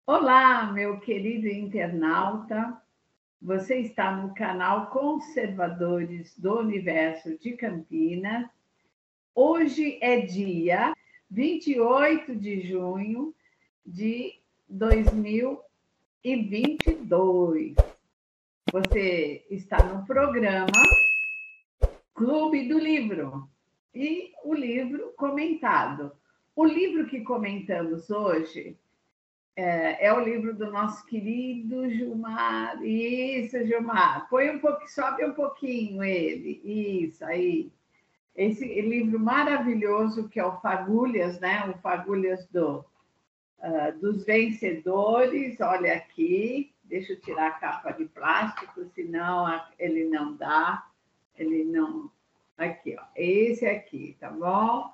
Olá, meu querido internauta. Você está no canal Conservadores do Universo de Campinas. Hoje é dia 28 de junho de 2022. Você está no programa Clube do Livro e o livro comentado. O livro que comentamos hoje é o livro do nosso querido Gilmar. Isso, Gilmar. Põe um pouquinho, sobe um pouquinho ele. Isso aí. Esse livro maravilhoso que é o Fagulhas, né? O Fagulhas dos Vencedores. Olha aqui. Deixa eu tirar a capa de plástico, senão ele não dá. Ele não. Aqui, ó. Esse aqui, tá bom?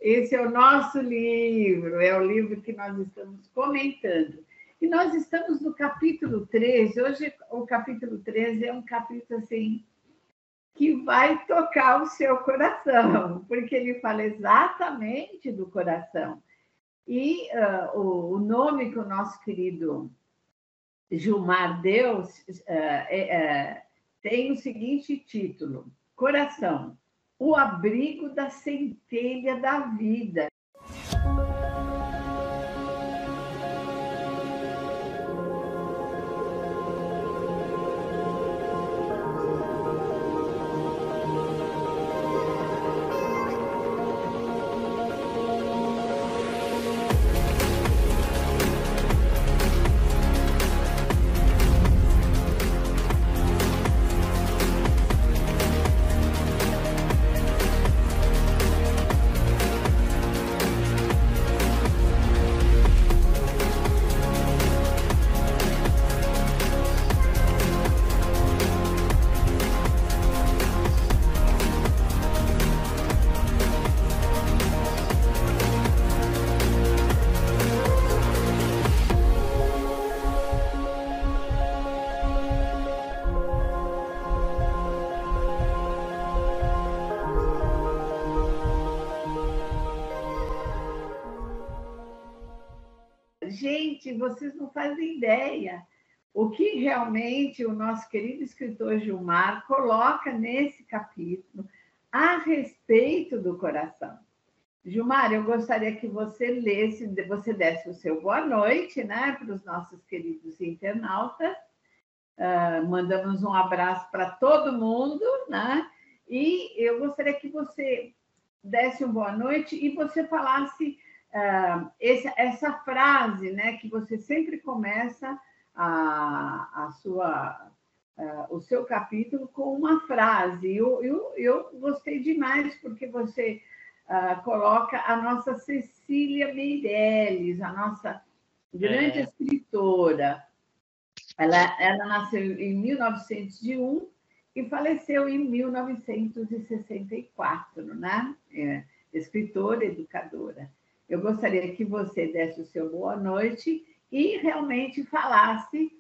Esse é o nosso livro, é o livro que nós estamos comentando. E nós estamos no capítulo 13. Hoje, o capítulo 13 é um capítulo assim que vai tocar o seu coração, porque ele fala exatamente do coração. E o nome que o nosso querido Gilmar deu tem o seguinte título: Coração, o abrigo da centelha da vida. Gente, vocês não fazem ideia o que realmente o nosso querido escritor Gilmar coloca nesse capítulo a respeito do coração. Gilmar, eu gostaria que você lesse, você desse o seu boa noite, né, para os nossos queridos internautas. Mandamos um abraço para todo mundo, né? E eu gostaria que você desse uma boa noite e você falasse essa frase, né, que você sempre começa o seu capítulo com uma frase. Eu gostei demais porque você coloca a nossa Cecília Meirelles, a nossa grande escritora. Ela nasceu em 1901 e faleceu em 1964, né? Escritora, educadora. Eu gostaria que você desse o seu boa noite e realmente falasse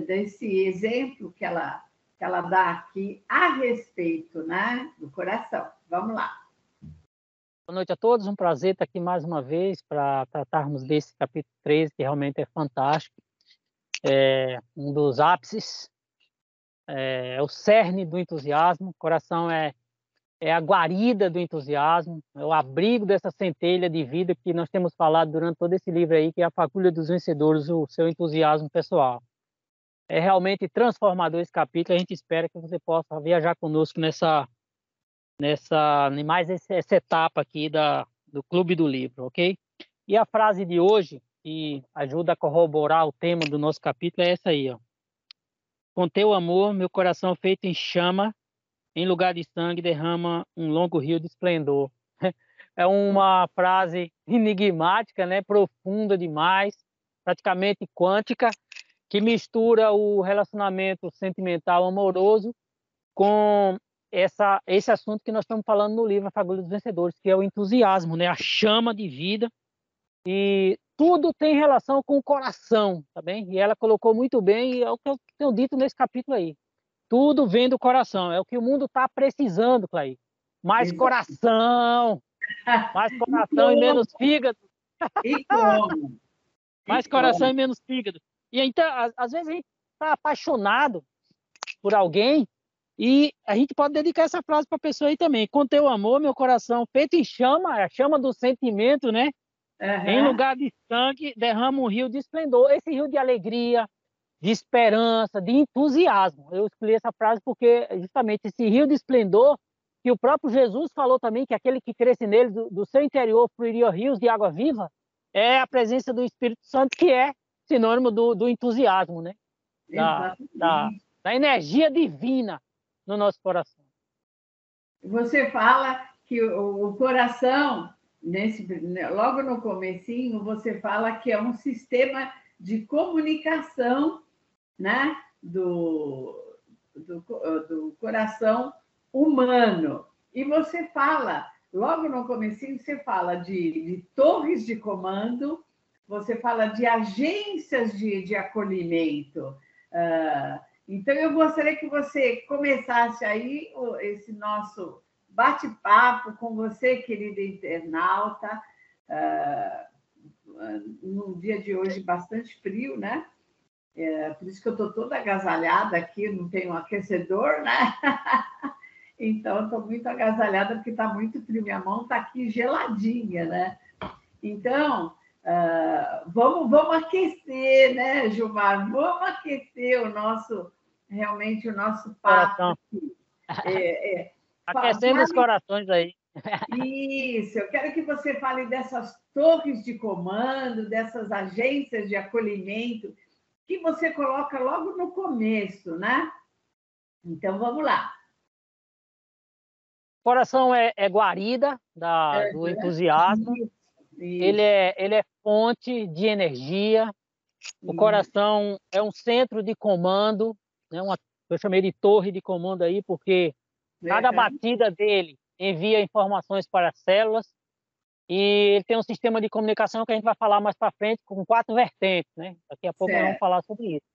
desse exemplo que ela dá aqui a respeito, né, do coração. Vamos lá. Boa noite a todos, um prazer estar aqui mais uma vez para tratarmos desse capítulo 13, que realmente é fantástico. É um dos ápices, é o cerne do entusiasmo. O coração é a guarida do entusiasmo, é o abrigo dessa centelha de vida que nós temos falado durante todo esse livro aí, que é a Fagulha dos Vencedores, o seu entusiasmo pessoal. É realmente transformador esse capítulo, a gente espera que você possa viajar conosco mais essa etapa aqui do Clube do Livro, ok? E a frase de hoje, que ajuda a corroborar o tema do nosso capítulo, é essa aí, ó. Com teu amor, meu coração feito em chama, em lugar de sangue, derrama um longo rio de esplendor. É uma frase enigmática, né? Profunda demais, praticamente quântica, que mistura o relacionamento sentimental amoroso com esse assunto que nós estamos falando no livro A Fagulha dos Vencedores, que é o entusiasmo, né? A chama de vida. E tudo tem relação com o coração, tá bem? E ela colocou muito bem, e é o que eu tenho dito nesse capítulo aí. Tudo vem do coração, é o que o mundo está precisando, Clay. Mais coração e menos fígado. E como? Mais E coração como? e menos fígado. E então, às vezes a gente está apaixonado por alguém e a gente pode dedicar essa frase para a pessoa aí também. Com teu amor, meu coração feito em chama, a chama do sentimento, né? Em Aham, lugar de sangue, derrama um rio de esplendor. Esse rio de alegria, de esperança, de entusiasmo. Eu escolhi essa frase porque justamente esse rio de esplendor, que o próprio Jesus falou também, que aquele que cresce nele, do seu interior fluiria rios de água viva, é a presença do Espírito Santo, que é sinônimo do entusiasmo, né? Da, da, exatamente. da energia divina no nosso coração. Você fala que o coração, logo no comecinho, você fala que é um sistema de comunicação, né, do coração humano. E você fala, logo no comecinho, você fala de torres de comando, você fala de agências de acolhimento. Então, eu gostaria que você começasse aí esse nosso bate-papo com você, querida internauta, num dia de hoje bastante frio, né? Por isso que eu estou toda agasalhada aqui, não tenho um aquecedor, né? Então, estou muito agasalhada porque está muito frio. Minha mão está aqui geladinha, né? Então, vamos aquecer, né, Gilmar? Vamos aquecer realmente o nosso papo Coração. aqui. Aquecendo os Fale corações aí. isso, eu quero que você fale dessas torres de comando, dessas agências de acolhimento, que você coloca logo no começo, né? Então, vamos lá. Coração é guarida do entusiasmo. Isso, Ele isso, é, ele é fonte de energia. O isso. coração é um centro de comando, né? Eu chamei de torre de comando aí, porque cada Uhum. batida dele envia informações para as células e ele tem um sistema de comunicação que a gente vai falar mais para frente com 4 vertentes, né? Daqui a pouco nós vamos Certo. falar sobre isso.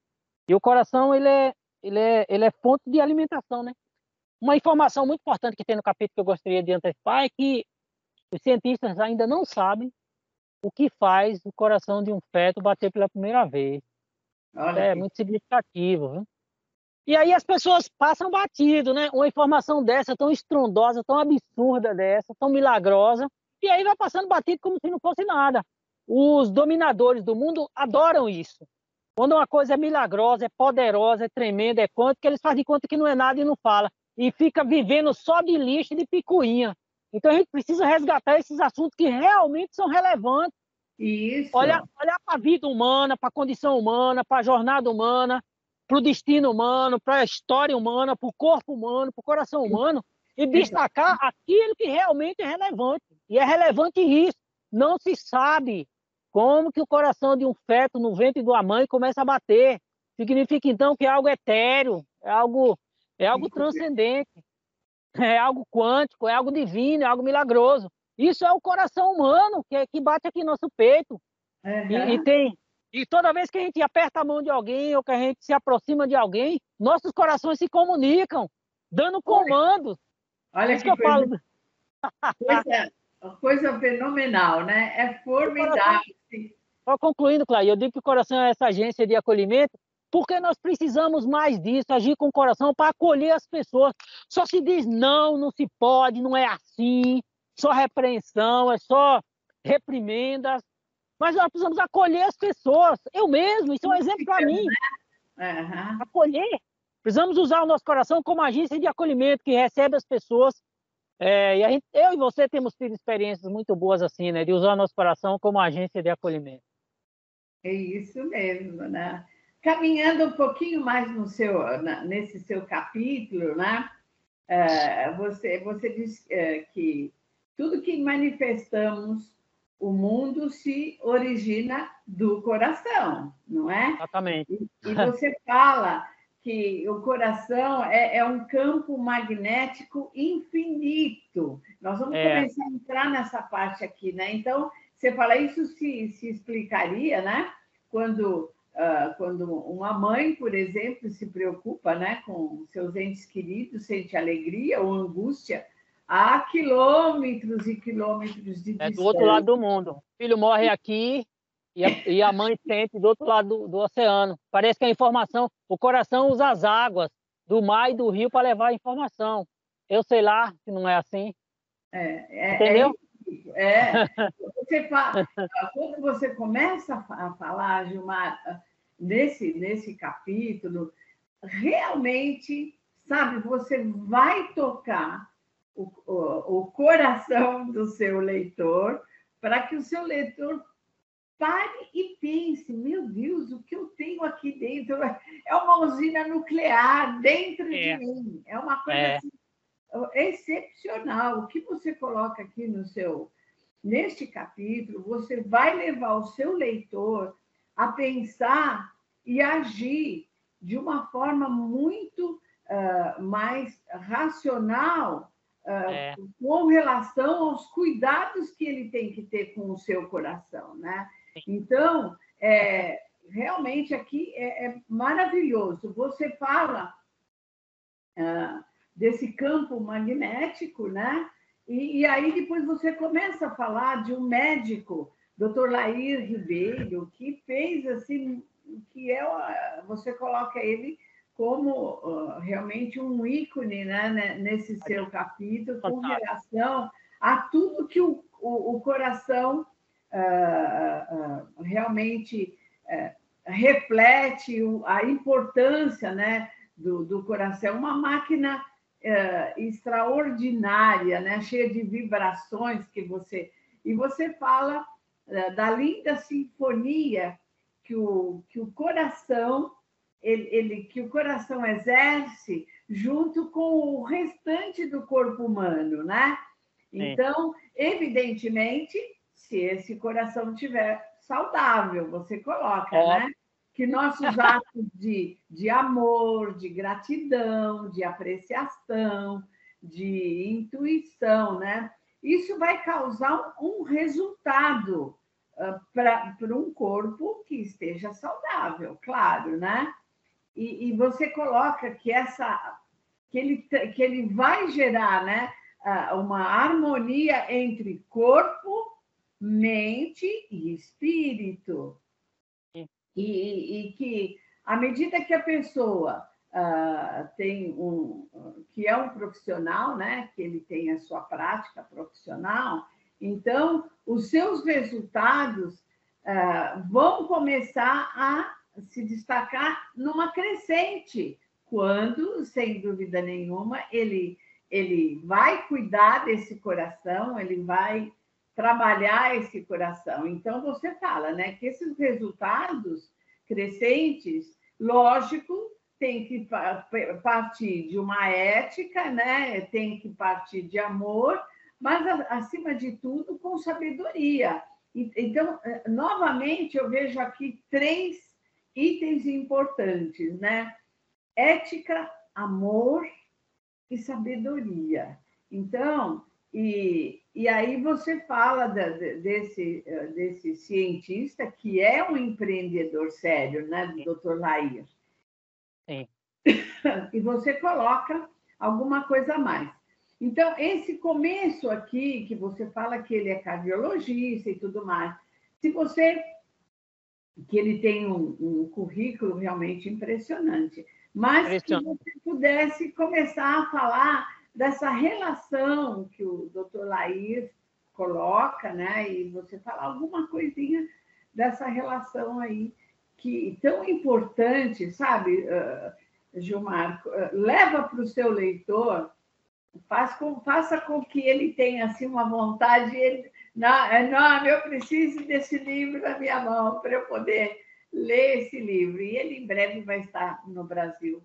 E o coração, ele é fonte de alimentação, né? Uma informação muito importante que tem no capítulo que eu gostaria de antecipar é que os cientistas ainda não sabem o que faz o coração de um feto bater pela primeira vez. Olha É que muito significativo, viu? E aí as pessoas passam batido, né? Uma informação dessa, tão estrondosa, tão absurda dessa, tão milagrosa, e aí vai passando batido como se não fosse nada. Os dominadores do mundo adoram isso. Quando uma coisa é milagrosa, é poderosa, é tremenda, é quanto, que eles fazem de conta que não é nada e não fala. E fica vivendo só de lixo e de picuinha. Então a gente precisa resgatar esses assuntos que realmente são relevantes. Olhar isso. para a vida humana, para a condição humana, para a jornada humana, para o destino humano, para a história humana, para o corpo humano, para o coração humano, e destacar aquilo que realmente é relevante. E é relevante isso. Não se sabe como que o coração de um feto no ventre de uma mãe começa a bater. Significa, então, que é algo etéreo, é algo transcendente, é algo quântico, é algo divino, é algo milagroso. Isso é o coração humano que bate aqui no nosso peito. E, e Uhum. tem. E toda vez que a gente aperta a mão de alguém ou que a gente se aproxima de alguém, nossos corações se comunicam, dando comandos. Por Olha isso que que eu falo, coisa, coisa fenomenal, né? É o coração, formidável. só concluindo, Clay, eu digo que o coração é essa agência de acolhimento, porque nós precisamos mais disso, agir com o coração para acolher as pessoas. Só se diz não, não se pode, não é assim, só repreensão, é só reprimendas. Mas nós precisamos acolher as pessoas. Eu mesmo, isso é um exemplo para mim. Uhum. Acolher. Precisamos usar o nosso coração como agência de acolhimento que recebe as pessoas. E eu e você temos tido experiências muito boas assim, né? De usar o nosso coração como agência de acolhimento. É isso mesmo, né? Caminhando um pouquinho mais nesse seu capítulo, né? Você diz que tudo que manifestamos o mundo se origina do coração, não é? Exatamente. E você fala que o coração é um campo magnético infinito. Nós vamos É, começar a entrar nessa parte aqui, né? Então, você fala, isso se explicaria, né? Quando uma mãe, por exemplo, se preocupa, né, com seus entes queridos, sente alegria ou angústia a quilômetros e quilômetros de distância. Do outro lado do mundo. O filho morre aqui e a mãe sente do outro lado do oceano. Parece que a informação, o coração usa as águas do mar e do rio para levar a informação. Eu sei lá se não é assim. Entendeu? Quando você começa a falar, Gilmar, nesse capítulo, realmente, sabe, você vai tocar o coração do seu leitor para que o seu leitor pare e pense, meu Deus, o que eu tenho aqui dentro é uma usina nuclear dentro de mim. É uma coisa assim, excepcional. O que você coloca aqui neste capítulo, você vai levar o seu leitor a pensar e agir de uma forma muito mais racional com relação aos cuidados que ele tem que ter com o seu coração, né? Então, realmente aqui é maravilhoso. Você fala desse campo magnético, né? E aí depois você começa a falar de um médico, Dr. Lair Ribeiro, que fez assim, você coloca ele como realmente um ícone, né, nesse seu capítulo, com relação a tudo que o coração realmente reflete, a importância, né, do coração. Uma máquina extraordinária, né, cheia de vibrações e você fala da linda sinfonia que o coração que o coração exerce junto com o restante do corpo humano, né? Então, evidentemente, se esse coração estiver saudável, você coloca, né? Que nossos atos de amor, de gratidão, de apreciação, de intuição, né? Isso vai causar um resultado para um corpo que esteja saudável, claro, né? E você coloca que ele vai gerar, né, uma harmonia entre corpo, mente e espírito. E que, à medida que a pessoa que é um profissional, né, que ele tem a sua prática profissional, então os seus resultados vão começar a se destacar numa crescente, quando, sem dúvida nenhuma, ele vai cuidar desse coração, ele vai trabalhar esse coração. Então, você fala, né, que esses resultados crescentes, lógico, tem que partir de uma ética, né, tem que partir de amor, mas, acima de tudo, com sabedoria. Então, novamente, eu vejo aqui 3 itens importantes, né? Ética, amor e sabedoria. Então, e aí você fala desse cientista que é um empreendedor sério, né, do Dr. Lair. Sim. E você coloca alguma coisa a mais. Então, esse começo aqui, que você fala que ele é cardiologista e tudo mais, que ele tem um currículo realmente impressionante, mas que você pudesse começar a falar dessa relação que o Dr. Lair coloca, né? E você falar alguma coisinha dessa relação aí, que tão importante, sabe, Gilmar? Leva para o seu leitor, faça com que ele tenha assim, uma vontade. Não, eu preciso desse livro na minha mão para eu poder ler esse livro. E ele em breve vai estar no Brasil,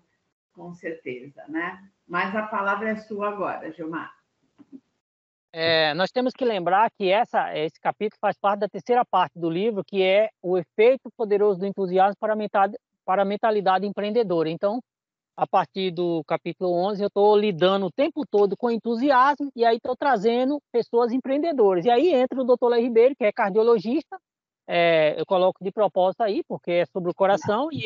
com certeza, né? Mas a palavra é sua agora, Gilmar. Nós temos que lembrar que esse capítulo faz parte da terceira parte do livro, que é o efeito poderoso do entusiasmo para a mentalidade empreendedora. Então, a partir do capítulo 11, eu estou lidando o tempo todo com entusiasmo, e aí estou trazendo pessoas empreendedoras. E aí entra o Dr. Lair Ribeiro, que é cardiologista, eu coloco de propósito aí, porque é sobre o coração, e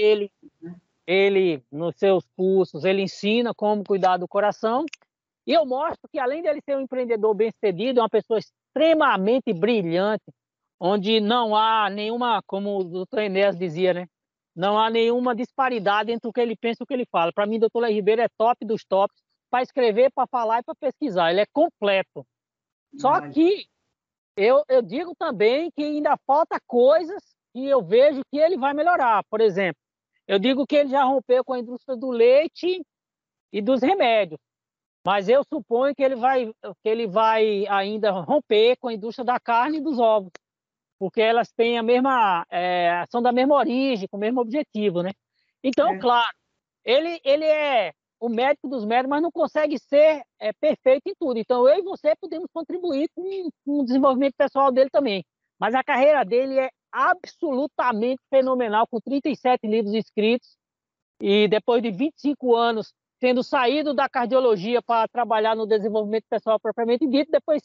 ele, nos seus cursos, ele ensina como cuidar do coração, E eu mostro que, além dele ser um empreendedor bem-sucedido, é uma pessoa extremamente brilhante, onde não há nenhuma, como o doutor Enéas dizia, né? Não há nenhuma disparidade entre o que ele pensa e o que ele fala. Para mim, o doutor Léo Ribeiro é top dos tops para escrever, para falar e para pesquisar. Ele é completo. Só Olha, que eu digo também que ainda falta coisas que eu vejo que ele vai melhorar. Por exemplo, eu digo que ele já rompeu com a indústria do leite e dos remédios, mas eu suponho que ele vai ainda romper com a indústria da carne e dos ovos, porque elas têm a mesma, são da mesma origem, com o mesmo objetivo, né? Então, é, claro, ele é o médico dos médicos, mas não consegue ser perfeito em tudo. Então, eu e você podemos contribuir com o desenvolvimento pessoal dele também. Mas a carreira dele é absolutamente fenomenal, com 37 livros escritos, e depois de 25 anos tendo saído da cardiologia para trabalhar no desenvolvimento pessoal propriamente dito, depois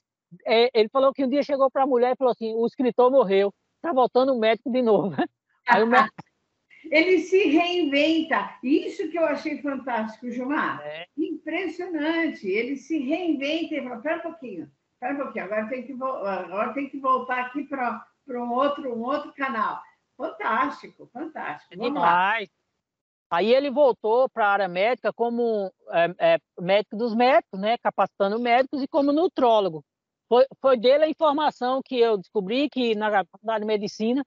ele falou que um dia chegou para a mulher e falou assim, o escritor morreu, está voltando o médico de novo. Aí o médico... ele se reinventa. Isso que eu achei fantástico, Gilmar. É, Impressionante. Ele se reinventa e fala, espera um pouquinho, agora tem que voltar aqui para um outro canal. Fantástico, fantástico. é Vamos lá. demais. Aí ele voltou para a área médica como médico dos médicos, né, capacitando médicos e como nutrólogo. Foi dele a informação que eu descobri que na faculdade de medicina,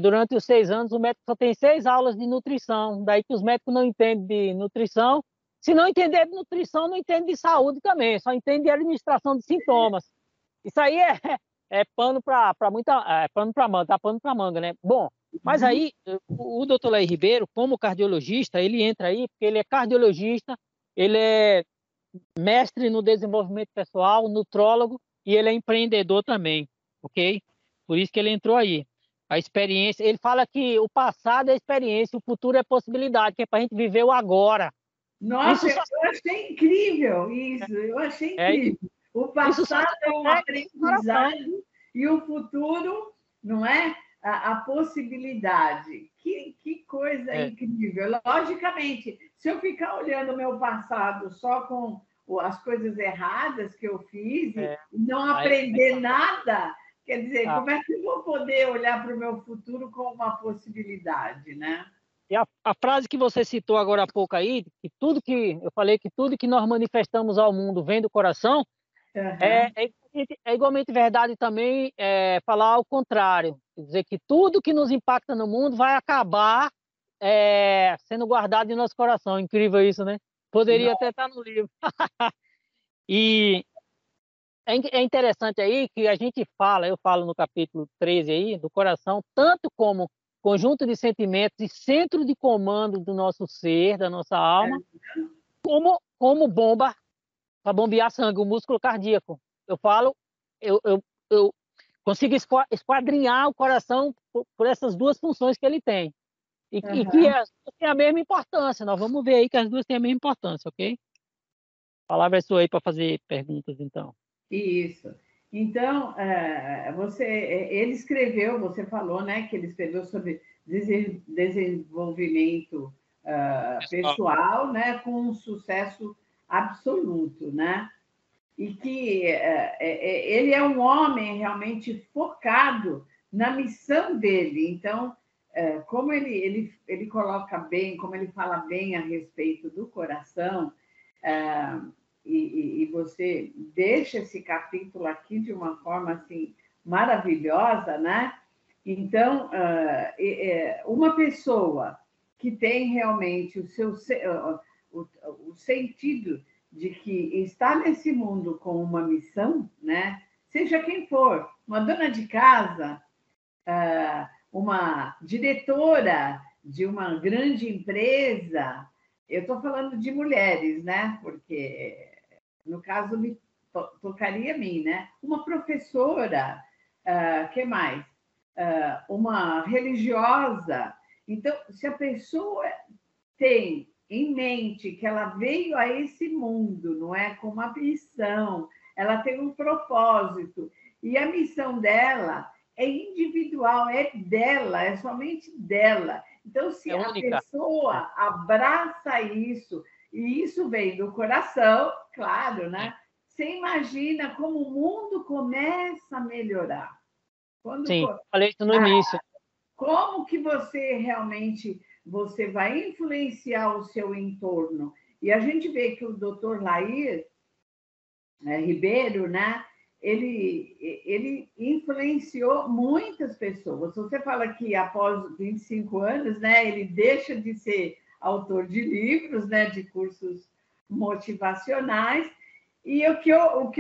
durante os 6 anos, o médico só tem 6 aulas de nutrição. Daí que os médicos não entendem de nutrição. Se não entender de nutrição, não entende de saúde também, só entende de administração de sintomas. Isso aí é pano para muita, pano para manga, tá pano para manga, né? Bom, mas Uhum. aí o doutor Léo Ribeiro, como cardiologista, ele entra aí porque ele é cardiologista, ele é mestre no desenvolvimento pessoal, nutrólogo e ele é empreendedor também, ok? Por isso que ele entrou aí. A experiência, ele fala que o passado é experiência, o futuro é possibilidade, que é para a gente viver o agora. Nossa, Isso eu só, achei incrível isso, eu achei é, incrível. O isso só passado se é um consegue dentro do coração. aprendizado e o futuro, não é? A possibilidade. Que coisa É, incrível. Logicamente, se eu ficar olhando o meu passado só com as coisas erradas que eu fiz e é, não aí aprender tá. nada, quer dizer, Ah, como é que eu vou poder olhar para o meu futuro com uma possibilidade, né? e a frase que você citou agora há pouco aí, que tudo que eu falei que tudo que nós manifestamos ao mundo vem do coração, Uhum. é igualmente verdade também falar ao contrário. Quer dizer que tudo que nos impacta no mundo vai acabar sendo guardado em nosso coração. Incrível isso, né? Poderia até estar no livro. E é interessante aí que a gente fala, eu falo no capítulo 13 aí, do coração, tanto como conjunto de sentimentos e centro de comando do nosso ser, da nossa alma, como bomba para bombear sangue, o músculo cardíaco. Eu falo, eu consigo esquadrinhar o coração por essas duas funções que ele tem. E que Uhum. as duas têm a mesma importância. Nós vamos ver aí que as duas têm a mesma importância, ok? A palavra é sua aí para fazer perguntas, então. Isso. Então, ele escreveu, você falou, né, que ele escreveu sobre desenvolvimento Pessoal, pessoal, né, com um sucesso absoluto, né? E que ele é um homem realmente focado na missão dele. Então, como ele coloca bem, como ele fala bem a respeito do coração, é, e você deixa esse capítulo aqui de uma forma assim maravilhosa, né? Então, uma pessoa que tem realmente o sentido de que está nesse mundo com uma missão, né? Seja quem for, uma dona de casa, uma diretora de uma grande empresa, eu estou falando de mulheres, né? Porque no caso me tocaria a mim, né? Uma professora, que mais? Uma religiosa. Então, se a pessoa tem em mente que ela veio a esse mundo, não é? Com uma missão, ela tem um propósito, e a missão dela é individual, é dela, é somente dela. Então, se é a única. É. pessoa abraça isso E isso vem do coração, claro, né? Você imagina como o mundo começa a melhorar. Quando, Sim, falei isso no início. como que você realmente você vai influenciar o seu entorno? E a gente vê que o Dr. Lair Ribeiro, né? Ele influenciou muitas pessoas. Você fala que após 25 anos, né, ele deixa de ser autor de livros, né, de cursos motivacionais, e o que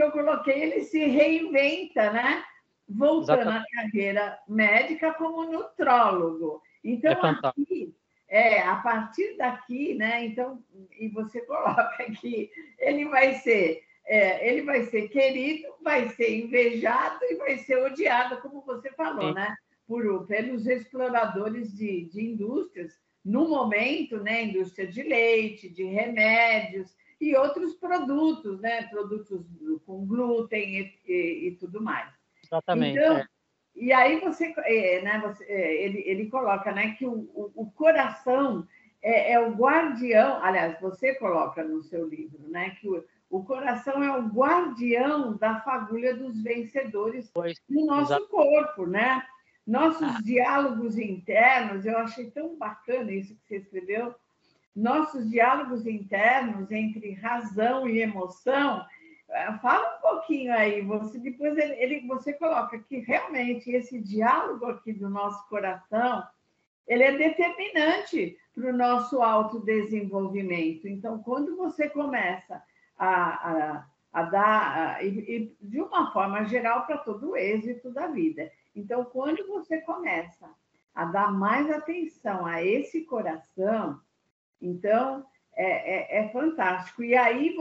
eu coloquei, ele se reinventa, né? Voltando à carreira médica como nutrólogo. Então, aqui, a partir daqui, né? Então, e você coloca aqui, ele vai ser querido, vai ser invejado e vai ser odiado, como você falou, né? Pelos exploradores de indústrias, no momento, né? Indústria de leite, de remédios e outros produtos, né? Produtos com glúten e tudo mais. Exatamente. Então, e aí ele coloca, né, que o coração é o guardião. Aliás, você coloca no seu livro, né, que o coração é o guardião da fagulha dos vencedores no nosso corpo, né? Nossos diálogos internos, eu achei tão bacana isso que você escreveu. Nossos diálogos internos entre razão e emoção. Fala um pouquinho aí, depois você coloca que realmente esse diálogo aqui do nosso coração, ele é determinante para o nosso autodesenvolvimento. Então, quando você começa a dar, e de uma forma geral, para todo o êxito da vida. Então, quando você começa a dar mais atenção a esse coração, então, é fantástico. E aí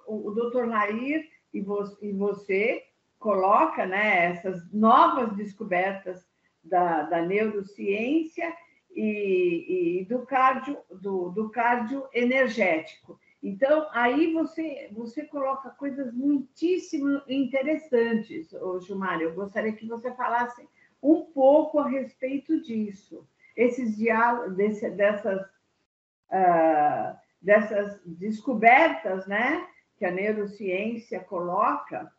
o Dr. Lair e você coloca, né, essas novas descobertas da neurociência e do cardio energético. Então, aí você coloca coisas muitíssimo interessantes, Gilmar. Eu gostaria que você falasse um pouco a respeito disso. Esses diálogos, dessas descobertas, né, que a neurociência coloca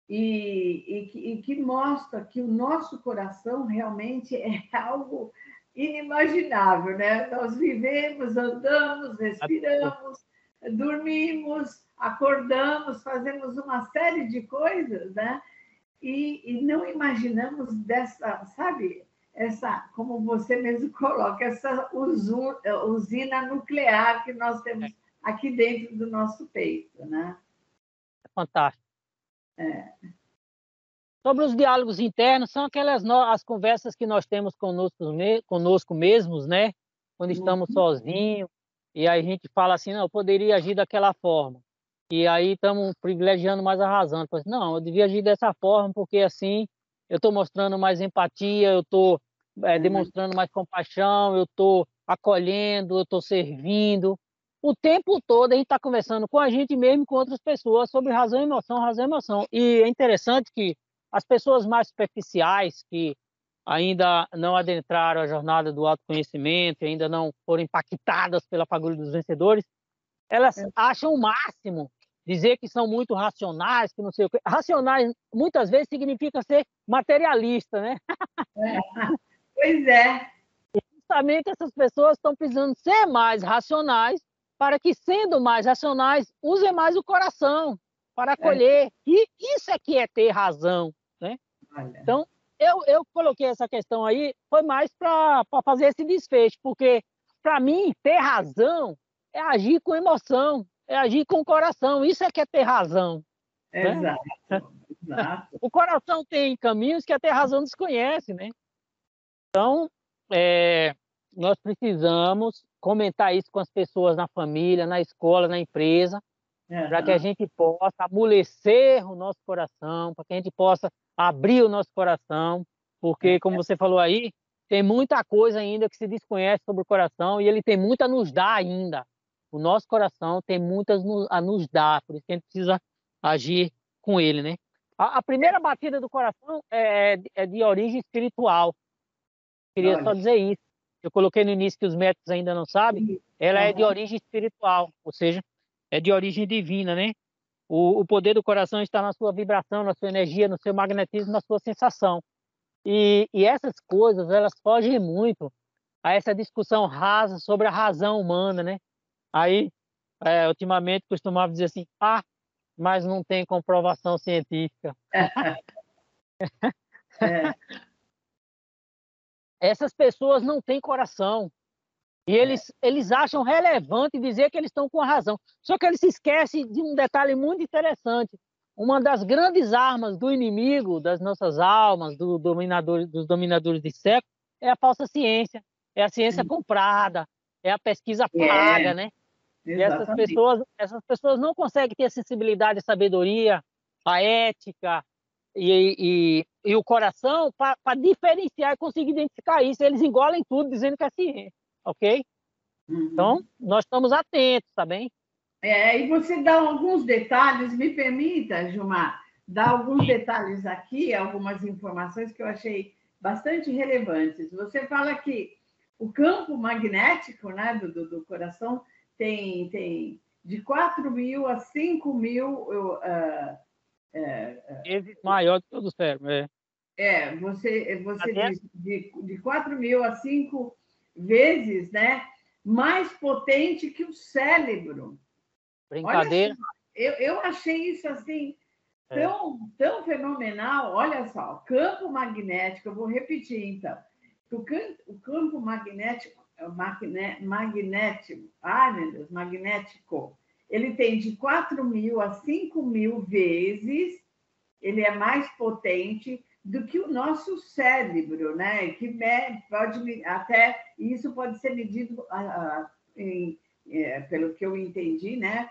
e que mostra que o nosso coração realmente é algo inimaginável, né? Nós vivemos, andamos, respiramos, dormimos, acordamos, fazemos uma série de coisas, né? E não imaginamos dessa, sabe, como você mesmo coloca, essa usina nuclear que nós temos aqui dentro do nosso peito, né? É fantástico. Sobre os diálogos internos, são aquelas as conversas que nós temos conosco mesmos, né? Quando estamos sozinhos, e aí a gente fala assim, não, eu poderia agir daquela forma. E aí estamos privilegiando mais a razão. Não, eu devia agir dessa forma, porque assim eu estou mostrando mais empatia, eu estou demonstrando mais compaixão, eu estou acolhendo, eu estou servindo. O tempo todo a gente está conversando com a gente mesmo e com outras pessoas sobre razão e emoção, razão e emoção. E é interessante que as pessoas mais superficiais, que ainda não adentraram a jornada do autoconhecimento, ainda não foram impactadas pela fagulha dos vencedores, elas acham o máximo dizer que são muito racionais, que não sei o quê. Racionais, muitas vezes, significa ser materialista, né? Pois é. Justamente essas pessoas estão precisando ser mais racionais para que, sendo mais racionais, usem mais o coração para acolher. E isso é que é ter razão, né? Então, eu coloquei essa questão aí, foi mais para fazer esse desfecho, porque, para mim, ter razão é agir com emoção, é agir com o coração. Isso é que é ter razão. Exato, Né? exato. O coração tem caminhos que a ter razão desconhece, né? Então, nós precisamos comentar isso com as pessoas na família, na escola, na empresa, para que a gente possa amolecer o nosso coração, para que a gente possa abrir o nosso coração, porque, como você falou aí, tem muita coisa ainda que se desconhece sobre o coração e ele tem muito a nos dar ainda. O nosso coração tem muito a nos dar, por isso que a gente precisa agir com ele, né? A primeira batida do coração é de origem espiritual. Queria só dizer isso. eu coloquei no início que os médicos ainda não sabem, ela é de origem espiritual, ou seja, é de origem divina, né? O poder do coração está na sua vibração, na sua energia, no seu magnetismo, na sua sensação. E essas coisas, elas fogem muito a essa discussão rasa sobre a razão humana, né? Aí, ultimamente, costumava dizer assim, mas não tem comprovação científica. É, Essas pessoas não têm coração. E eles acham relevante dizer que eles estão com a razão. Só que eles se esquecem de um detalhe muito interessante. Uma das grandes armas do inimigo, das nossas almas, dos dominadores de século, é a falsa ciência. É a ciência comprada, é a pesquisa paga, né? E exatamente. essas pessoas não conseguem ter a sensibilidade, a sabedoria, a ética e o coração para diferenciar e conseguir identificar isso. Eles engolem tudo dizendo que é ciência, ok? Então, nós estamos atentos, tá bem? E você dá alguns detalhes, me permita, Gilmar, dar alguns detalhes aqui, algumas informações que eu achei bastante relevantes. Você fala que o campo magnético, né, do coração tem de 4.000 a 5.000. Vezes maior que todo o cérebro. Você diz de 4.000 a 5 vezes, né, mais potente que o cérebro. Brincadeira. Olha só, eu achei isso assim tão fenomenal. Olha só, campo magnético, eu vou repetir então. O campo magnético, ai meu Deus, magnético, ele tem de 4.000 a 5.000 vezes, ele é mais potente do que o nosso cérebro, né? Que pode até isso pode ser medido pelo que eu entendi, né?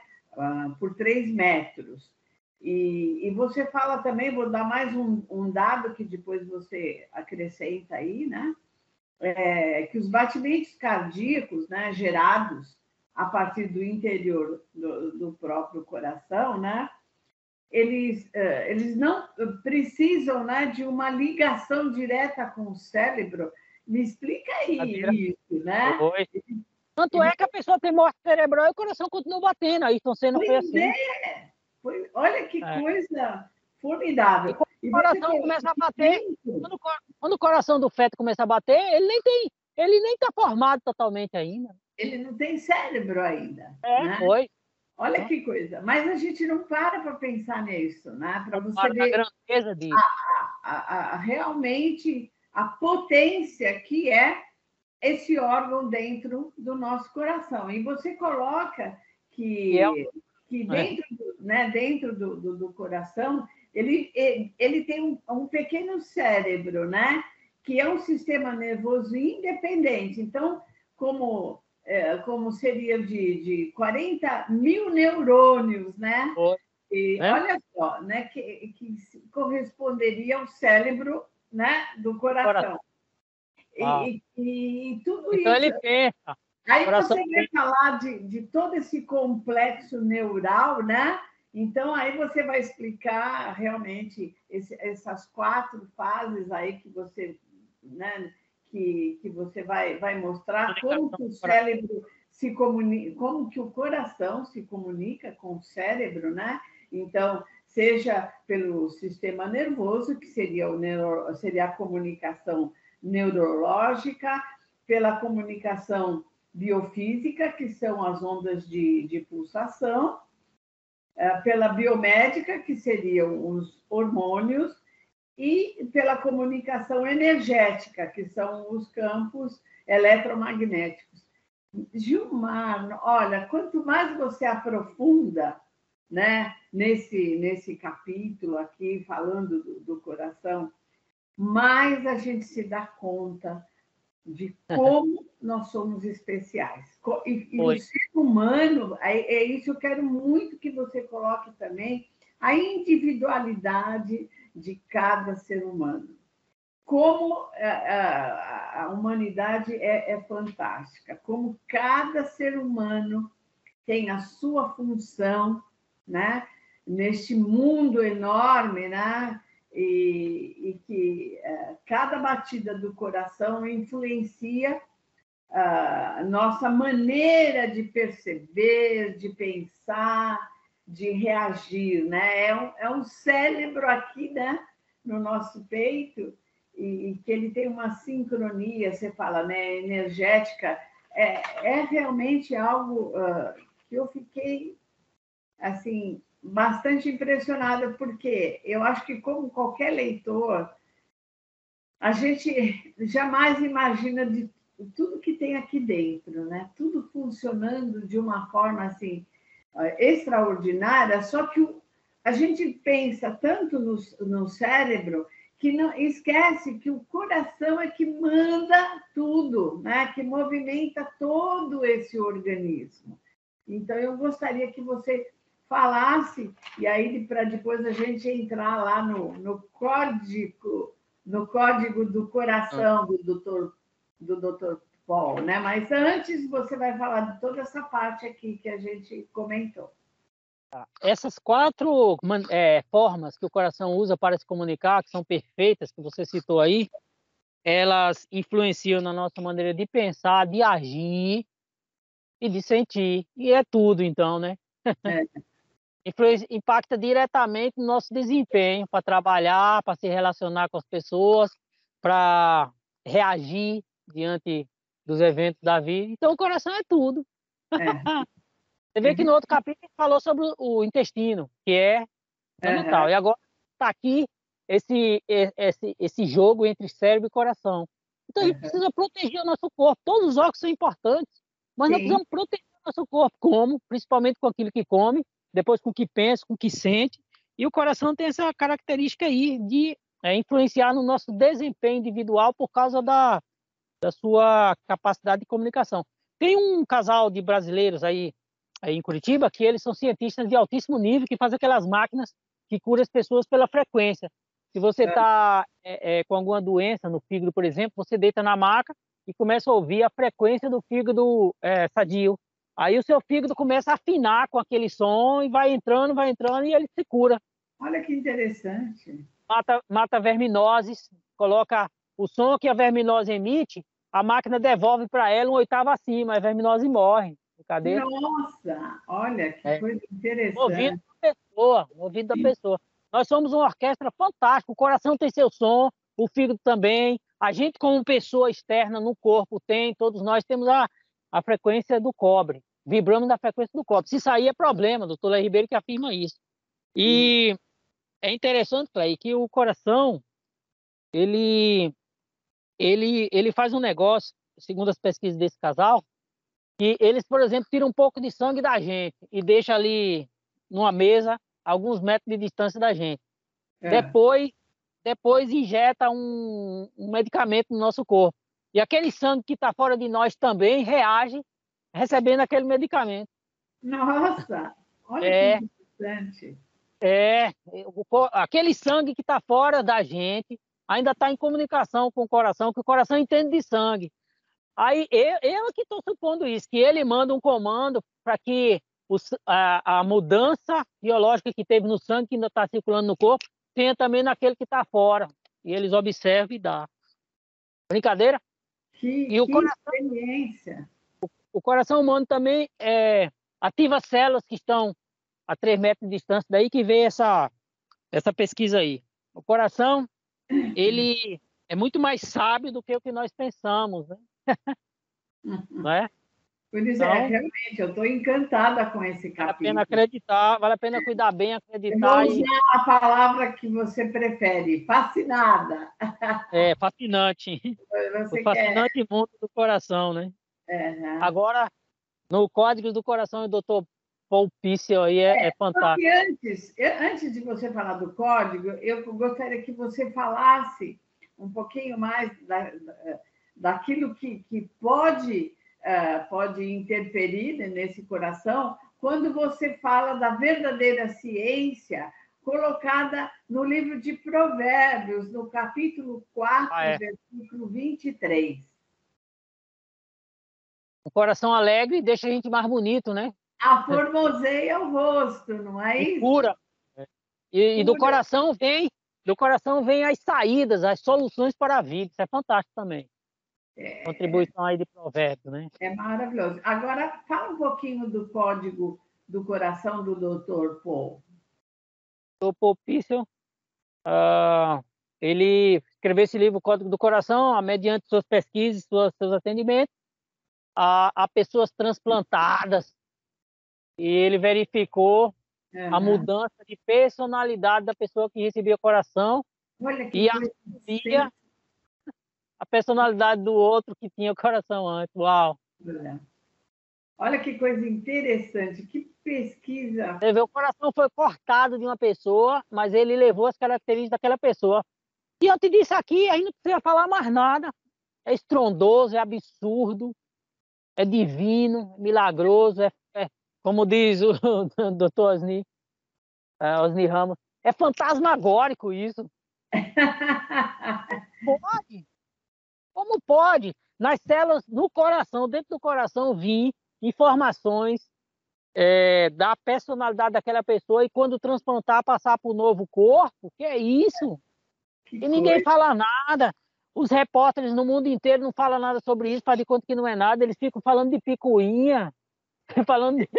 Por 3 metros. E você fala também, vou dar mais um dado que depois você acrescenta aí, né? Que os batimentos cardíacos, né, gerados a partir do interior do próprio coração, né? Eles não precisam, né, de uma ligação direta com o cérebro. Me explica aí isso, né? Tanto é que a pessoa tem morte cerebral e o coração continua batendo. Aí estão sendo foi assim. Olha que coisa formidável. E o coração começa a bater. Quando o coração do feto começa a bater, ele nem está formado totalmente ainda. Ele não tem cérebro ainda. Né? Foi. Olha que coisa. Mas a gente não para pensar nisso, né? Para você ver a grandeza disso. Realmente a potência que é esse órgão dentro do nosso coração. E você coloca que dentro do coração ele tem um pequeno cérebro, né? Que é um sistema nervoso independente. Então, como seria de 40.000 neurônios, né? E olha só, né? Que corresponderia ao cérebro, né? Do coração. E tudo então isso. Ele pensa. Aí você vai falar de todo esse complexo neural, né? Então, aí você vai explicar realmente essas 4 fases aí que você, né, que você vai mostrar como que o cérebro se comunica, como que o coração se comunica com o cérebro, né? Então, seja pelo sistema nervoso, que seria a comunicação neurológica, pela comunicação biofísica, que são as ondas de pulsação, pela biomédica, que seriam os hormônios, e pela comunicação energética, que são os campos eletromagnéticos. Gilmar, olha, quanto mais você aprofunda, né, nesse capítulo aqui, falando do coração, mais a gente se dá conta de como nós somos especiais. E o ser humano, é isso que eu quero muito que você coloque também, a individualidade de cada ser humano. Como a humanidade é fantástica, como cada ser humano tem a sua função, né? Neste mundo enorme, né? E que cada batida do coração influencia a nossa maneira de perceber, de pensar, de reagir, né? É um cérebro aqui, né, no nosso peito, e que ele tem uma sincronia, você fala, né, energética. É realmente algo que eu fiquei, assim, bastante impressionada, porque eu acho que, como qualquer leitor, a gente jamais imagina de tudo que tem aqui dentro, né? Tudo funcionando de uma forma assim extraordinária, só que a gente pensa tanto no cérebro que não esquece que o coração é que manda tudo, né? Que movimenta todo esse organismo. Então, eu gostaria que você falasse, e aí para depois a gente entrar lá no código do coração do Dr. Paul, né? Mas antes você vai falar de toda essa parte aqui que a gente comentou. Essas quatro formas que o coração usa para se comunicar, que são perfeitas, que você citou aí, elas influenciam na nossa maneira de pensar, de agir e de sentir. E é tudo, então, né? É. Impacta diretamente no nosso desempenho para trabalhar, para se relacionar com as pessoas, para reagir diante dos eventos da vida. Então, o coração é tudo. É. Você vê que no outro capítulo falou sobre o intestino, que é fundamental. Uhum. E agora está aqui esse jogo entre cérebro e coração. Então, a gente Uhum. precisa proteger o nosso corpo. Todos os órgãos são importantes, mas nós Sim. precisamos proteger o nosso corpo. Como? Principalmente com aquilo que come, depois com o que pensa, com o que sente. E o coração tem essa característica aí de influenciar no nosso desempenho individual por causa da sua capacidade de comunicação. Tem um casal de brasileiros aí em Curitiba que eles são cientistas de altíssimo nível que fazem aquelas máquinas que curam as pessoas pela frequência. Se você está com alguma doença no fígado, por exemplo, você deita na maca e começa a ouvir a frequência do fígado sadio. Aí o seu fígado começa a afinar com aquele som e vai entrando e ele se cura. Olha que interessante. Mata verminoses, coloca o som que a verminose emite, a máquina devolve para ela 1/8 acima, a verminose morre. Brincadeira? Nossa, olha que coisa O ouvido interessante. da pessoa, o ouvido da pessoa. Nós somos uma orquestra fantástica, o coração tem seu som, o fígado também, a gente como pessoa externa no corpo tem, todos nós temos a frequência do cobre, vibramos na frequência do cobre. Se sair é problema, o doutor Léo Ribeiro que afirma isso. E é interessante, Clay, que o coração, ele faz um negócio, segundo as pesquisas desse casal, que eles, por exemplo, tiram um pouco de sangue da gente e deixam ali numa mesa, alguns metros de distância da gente. Depois injeta um medicamento no nosso corpo. E aquele sangue que está fora de nós também reage recebendo aquele medicamento. Nossa, olha que É, interessante. aquele sangue que está fora da gente ainda está em comunicação com o coração, que o coração entende de sangue. Aí eu que estou supondo isso, que ele manda um comando para que a mudança biológica que teve no sangue, que ainda está circulando no corpo, tenha também naquele que está fora. E eles observam e dá. Brincadeira? E Que experiência. o coração humano também ativa células que estão a 3 metros de distância, daí que veio essa pesquisa aí. O coração, ele é muito mais sábio do que o que nós pensamos, né? Não é? Por isso, Então, realmente, eu estou encantada com esse vale a pena capítulo. acreditar, vale a pena cuidar bem, Eu acreditar. vou usar a palavra que você prefere, fascinada. É fascinante. O Você quer. fascinante mundo do coração, né? Né? Agora, no Código do Coração, o doutor Paul Pício aí é Só fantástico. que antes de você falar do código, eu gostaria que você falasse um pouquinho mais daquilo que pode interferir nesse coração quando você fala da verdadeira ciência colocada no livro de Provérbios, no capítulo 4, versículo 23. O coração alegre deixa a gente mais bonito, né? Aformoseia o rosto, não é E isso? cura. E do coração vem as saídas, as soluções para a vida. Isso é fantástico também. Contribuição aí de Provérbios, né? É maravilhoso. Agora, fala um pouquinho do Código do Coração do Dr. Paul. O Paul Pisson, ele escreveu esse livro, Código do Coração, mediante suas pesquisas, seus atendimentos, a pessoas transplantadas, e ele verificou a mudança de personalidade da pessoa que recebia o coração. Olha que e coisa a personalidade do outro que tinha o coração antes. Uau! Olha que coisa interessante, que pesquisa. Você vê, o coração foi cortado de uma pessoa, mas ele levou as características daquela pessoa. Diante disso aqui, a gente não precisa falar mais nada. É estrondoso, é absurdo, é divino, é milagroso, como diz o doutor Osni Ramos, é fantasmagórico isso. Pode? Como pode? Nas células, no coração, dentro do coração, vir informações da personalidade daquela pessoa, e quando transplantar, passar para o novo corpo? Que é isso? E ninguém fala nada. Os repórteres no mundo inteiro não falam nada sobre isso, faz de conta que não é nada, eles ficam falando de picuinha, falando de...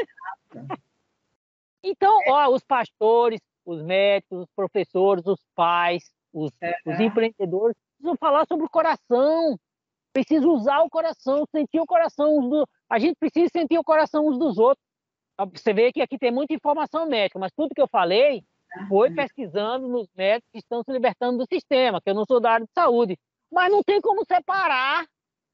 Então, ó, os pastores, os médicos, os professores, os pais, os empreendedores precisam falar sobre o coração, precisam usar o coração, sentir o coração. A gente precisa sentir o coração uns dos outros. Você vê que aqui tem muita informação médica, mas tudo que eu falei foi pesquisando nos médicos que estão se libertando do sistema, que eu não sou da área de saúde. Mas não tem como separar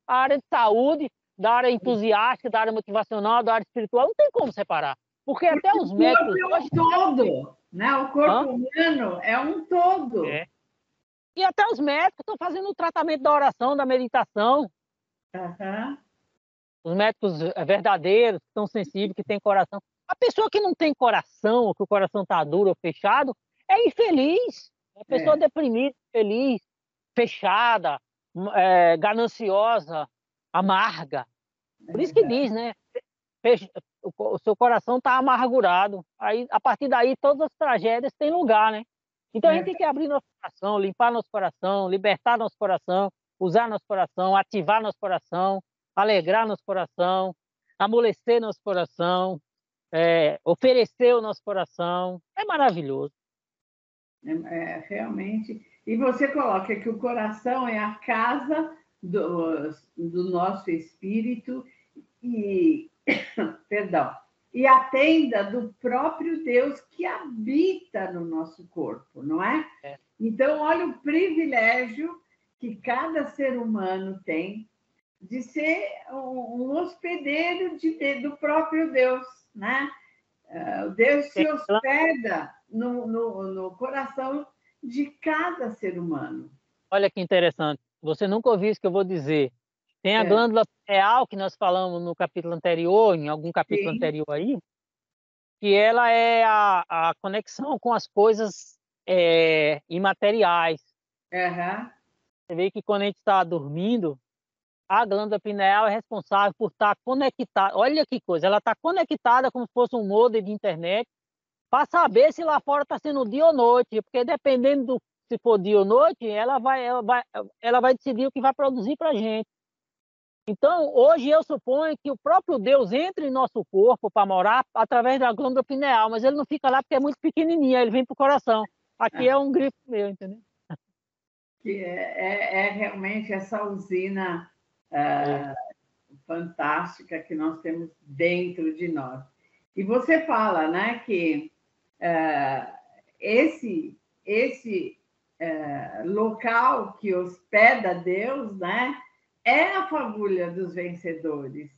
a área de saúde da área entusiástica, da área motivacional, da área espiritual. Não tem como separar. Porque até os médicos... O corpo é um todo, né? O corpo humano é um todo. É. E até os médicos estão fazendo o tratamento da oração, da meditação. Os médicos verdadeiros, que estão sensíveis, que têm coração. A pessoa que não tem coração, ou que o coração está duro ou fechado, é infeliz. É a pessoa deprimida, infeliz, fechada, gananciosa, amarga. Por isso que diz, né? O seu coração está amargurado. Aí, a partir daí, todas as tragédias têm lugar, né? Então a gente tem que abrir nosso coração, limpar nosso coração, libertar nosso coração, usar nosso coração, ativar nosso coração, alegrar nosso coração, amolecer nosso coração, oferecer o nosso coração. É maravilhoso. Realmente. E você coloca que o coração é a casa do nosso espírito e, perdão, e a tenda do próprio Deus que habita no nosso corpo, não é? Então, olha o privilégio que cada ser humano tem de ser um hospedeiro do próprio Deus, né? O Deus se hospeda no coração de cada ser humano. Olha que interessante. Você nunca ouviu isso que eu vou dizer. Tem a glândula pineal, que nós falamos no capítulo anterior, em algum capítulo anterior aí, que ela é a conexão com as coisas imateriais. Você vê que quando a gente está dormindo, a glândula pineal é responsável por estar conectada. Olha que coisa, ela está conectada como se fosse um modem de internet para saber se lá fora está sendo dia ou noite, porque dependendo se for dia ou noite, ela vai decidir o que vai produzir para a gente. Então, hoje eu suponho que o próprio Deus entra em nosso corpo para morar através da glândula pineal, mas ele não fica lá porque é muito pequenininha, ele vem para o coração. Aqui é um grifo meu, entendeu? Que é realmente essa usina fantástica que nós temos dentro de nós. E você fala, né, que esse local que hospeda Deus, né, é a fagulha dos vencedores,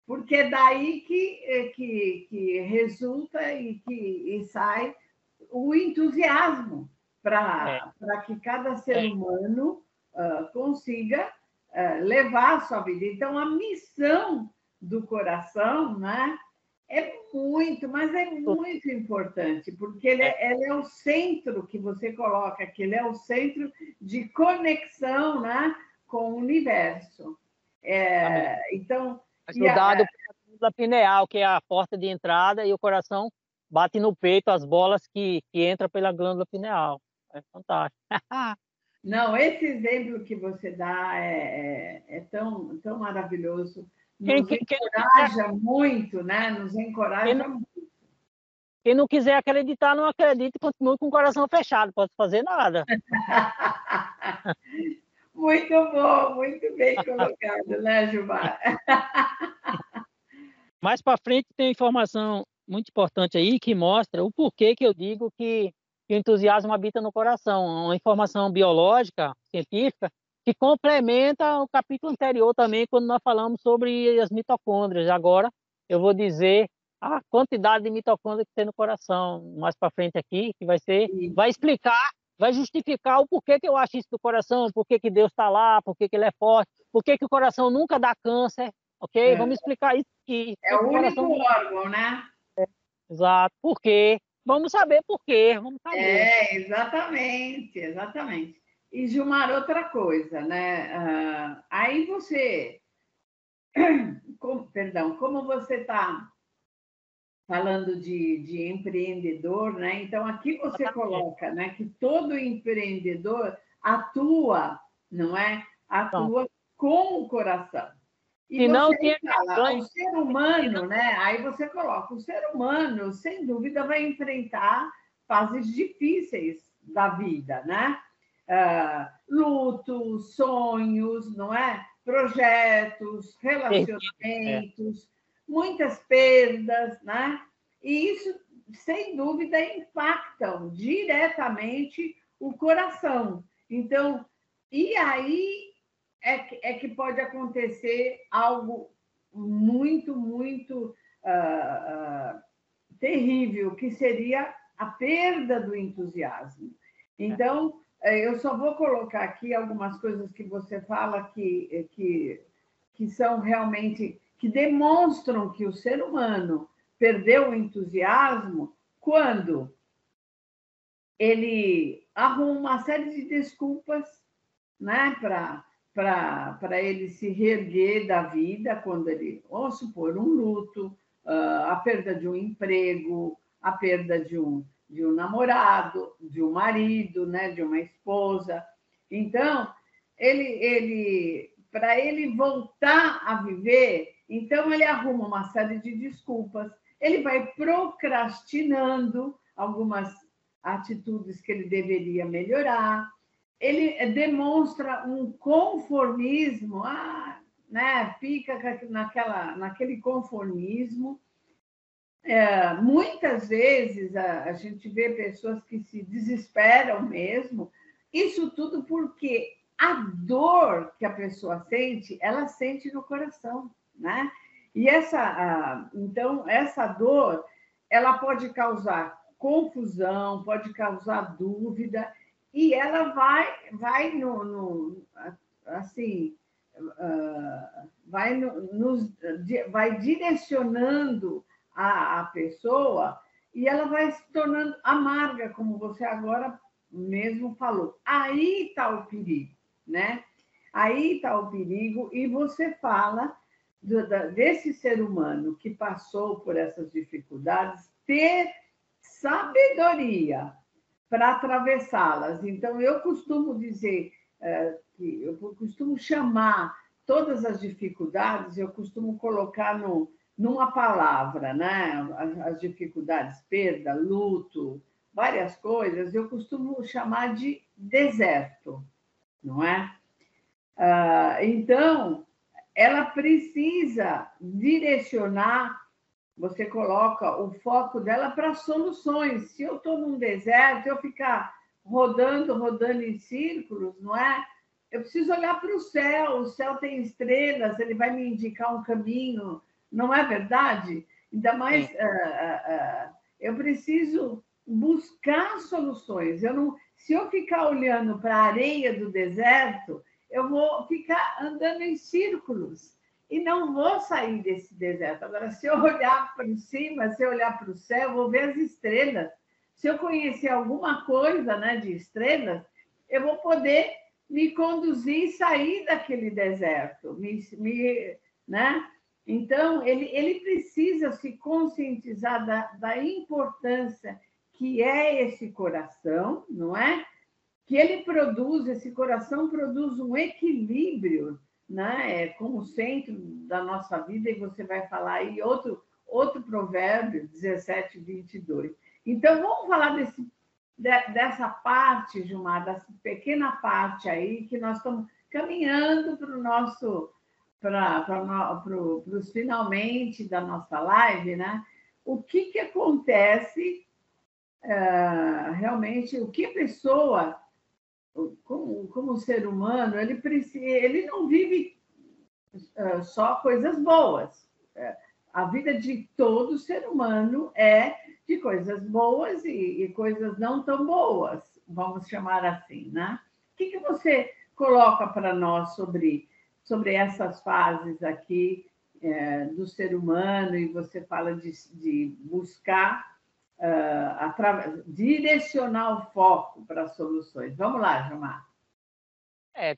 porque é daí que resulta e sai o entusiasmo para que cada ser humano consiga levar a sua vida. Então, a missão do coração, né, mas é muito importante, porque ele é o centro que você coloca, que ele é o centro de conexão, né, com o universo. Então, ajudado pela glândula pineal, que é a porta de entrada, e o coração bate no peito as bolas que entram pela glândula pineal. É fantástico. Não, esse exemplo que você dá é tão, tão maravilhoso, Quem, nos quem, quem não quiser, encoraja muito, né? Nos quem não, encoraja muito. quem não quiser acreditar, não acredita e continua com o coração fechado, pode fazer nada. Muito bom, muito bem colocado, né, Gilmar? Mais para frente tem informação muito importante aí que mostra o porquê que eu digo que o entusiasmo habita no coração. Uma informação biológica, científica, que complementa o capítulo anterior também, quando nós falamos sobre as mitocôndrias. Agora eu vou dizer a quantidade de mitocôndrias que tem no coração mais para frente aqui, que vai explicar, vai justificar o porquê que eu acho isso do coração, porquê que Deus está lá, porquê que ele é forte, porquê que o coração nunca dá câncer. Ok? É, Vamos explicar isso aqui. é Por que o o único coração. órgão, né? Exato. Por quê? Vamos saber por quê. Vamos saber. Exatamente, exatamente. E, Gilmar, outra coisa, né? Aí você, perdão, como você está falando de empreendedor, né? Então, aqui você Exatamente. coloca, né, que todo empreendedor atua, não é? Então, Atua com o coração. E se você não tinha fala, ganho, o ser se não, humano, né? Aí você coloca, o ser humano, sem dúvida, vai enfrentar fases difíceis da vida, né? Lutos, sonhos, não é? Projetos, perdido. É. relacionamentos, muitas perdas, né? E isso, sem dúvida, impactam diretamente o coração. Então, e aí é que pode acontecer algo muito, muito terrível, que seria a perda do entusiasmo. Então, eu só vou colocar aqui algumas coisas que você fala que são realmente, que demonstram que o ser humano perdeu o entusiasmo quando ele arruma uma série de desculpas, né, para ele se reerguer da vida, quando ele, vamos supor, um luto, a perda de um emprego, a perda de um namorado, de um marido, né, de uma esposa. Então, para ele voltar a viver, então ele arruma uma série de desculpas, ele vai procrastinando algumas atitudes que ele deveria melhorar, ele demonstra um conformismo, né? Fica naquele conformismo. Muitas vezes a gente vê pessoas que se desesperam mesmo, isso tudo porque a dor que a pessoa sente, ela sente no coração, né? E então, essa dor, ela pode causar confusão, pode causar dúvida, e ela vai assim, vai direcionando a pessoa e ela vai se tornando amarga, como você agora mesmo falou. Aí está o perigo, né? Aí está o perigo, e você fala desse ser humano que passou por essas dificuldades ter sabedoria para atravessá-las. Então, eu costumo dizer que eu costumo chamar todas as dificuldades, eu costumo colocar numa palavra, né? As dificuldades, perda, luto, várias coisas, eu costumo chamar de deserto, não é? Então, ela precisa direcionar, você coloca o foco dela para soluções. Se eu estou num deserto, eu ficar rodando em círculos, não é? Eu preciso olhar para o céu tem estrelas, ele vai me indicar um caminho, não é verdade? Ainda mais, Sim. eu preciso buscar soluções. Se eu ficar olhando para a areia do deserto, eu vou ficar andando em círculos e não vou sair desse deserto. Agora, se eu olhar para cima, se eu olhar para o céu, eu vou ver as estrelas. Se eu conhecer alguma coisa, né, de estrelas, eu vou poder me conduzir e sair daquele deserto, né? Então, ele precisa se conscientizar da importância que é esse coração, não é? que ele produz, esse coração produz um equilíbrio, né? Como centro da nossa vida, e você vai falar aí outro provérbio, 17:22. Então, vamos falar dessa parte, Gilmar, dessa pequena parte aí, que nós estamos caminhando para o nosso, para os finalmente da nossa live, né? O que acontece realmente, o que a pessoa, como ser humano, ele não vive só coisas boas. A vida de todo ser humano é de coisas boas e coisas não tão boas, vamos chamar assim, né? O que você coloca para nós sobre essas fases aqui do ser humano, e você fala de buscar direcionar o foco para as soluções. Vamos lá, Gilmar.